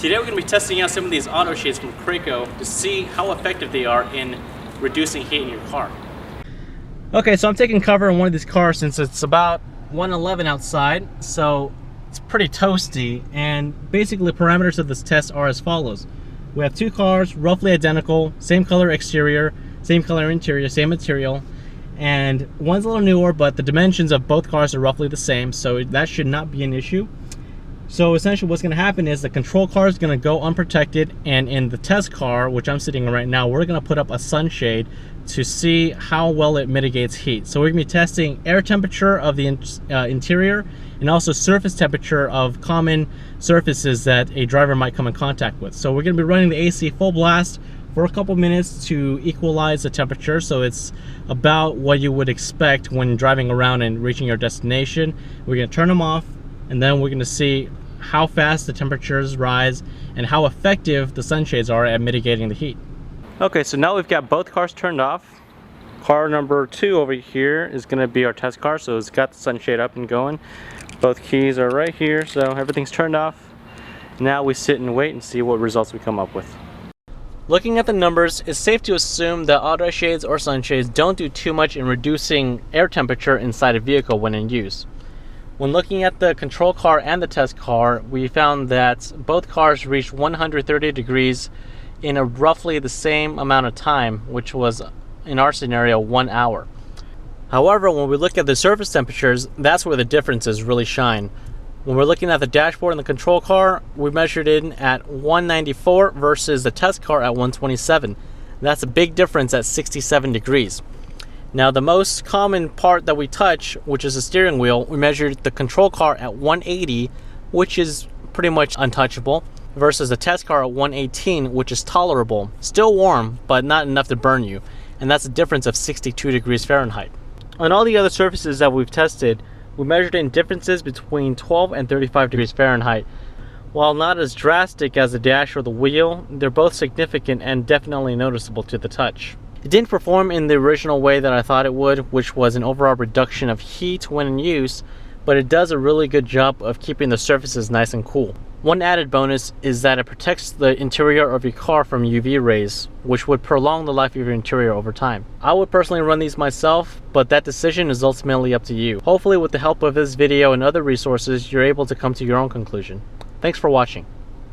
Today we're going to be testing out some of these auto shades from Kraco to see how effective they are in reducing heat in your car. Okay, so I'm taking cover in one of these cars since it's about 111 outside, so it's pretty toasty, and basically the parameters of this test are as follows. We have two cars, roughly identical, same color exterior, same color interior, same material, and one's a little newer, but the dimensions of both cars are roughly the same, so that should not be an issue. So essentially what's going to happen is the control car is going to go unprotected, and in the test car, which I'm sitting in right now, we're going to put up a sunshade to see how well it mitigates heat. So we're going to be testing air temperature of the interior and also surface temperature of common surfaces that a driver might come in contact with. So we're going to be running the AC full blast for a couple minutes to equalize the temperature, so it's about what you would expect when driving around and reaching your destination. We're going to turn them off, and then we're going to see how fast the temperatures rise and how effective the sunshades are at mitigating the heat. Okay, so now we've got both cars turned off. Car number 2 over here is going to be our test car, so it's got the sunshade up and going. Both keys are right here, so everything's turned off. Now we sit and wait and see what results we come up with. Looking at the numbers, it's safe to assume that auto shades or sunshades don't do too much in reducing air temperature inside a vehicle when in use. When looking at the control car and the test car, we found that both cars reached 130 degrees in a roughly the same amount of time, which was, in our scenario, 1 hour. However, when we look at the surface temperatures, that's where the differences really shine. When we're looking at the dashboard in the control car, we measured it at 194 versus the test car at 127. That's a big difference at 67 degrees. Now, the most common part that we touch, which is the steering wheel, we measured the control car at 180, which is pretty much untouchable, versus the test car at 118, which is tolerable. Still warm, but not enough to burn you. And that's a difference of 62 degrees Fahrenheit. On all the other surfaces that we've tested, we measured in differences between 12 and 35 degrees Fahrenheit. While not as drastic as the dash or the wheel, they're both significant and definitely noticeable to the touch. It didn't perform in the original way that I thought it would, which was an overall reduction of heat when in use, but it does a really good job of keeping the surfaces nice and cool. One added bonus is that it protects the interior of your car from UV rays, which would prolong the life of your interior over time. I would personally run these myself, but that decision is ultimately up to you. Hopefully with the help of this video and other resources, you're able to come to your own conclusion. Thanks for watching.